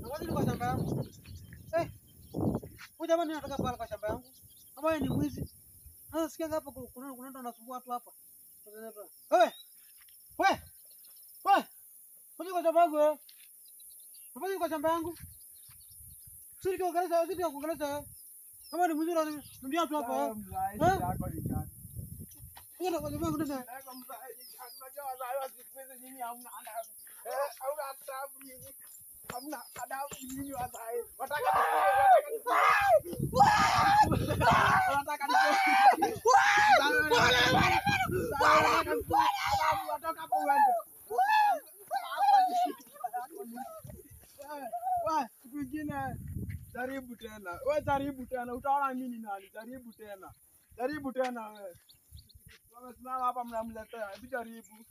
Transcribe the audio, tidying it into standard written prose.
Ngoja kwa shamba yangu. Huyu jamani anataka pale kwa shamba yangu. Kama yeye ni mwizi. Sasa sikia hapa kuna mtu anasumbua watu hapa. Wewe! Wewe! Wewe! Kuja kwa shamba yangu wewe. Kuja kwa shamba yangu. Sisi kuongeleza. Kama ni mwizi unaniambia watu hapa. Ngoja kwa shamba yangu ndio. Hamna adabu nyinyi wasai. Wataka jaribu tena. Wewe jaribu tena. Utaona mimi ni nani. Jaribu tena. Jaribu tena wewe. Wewe simama hapa mnamletea. Hebu jaribu.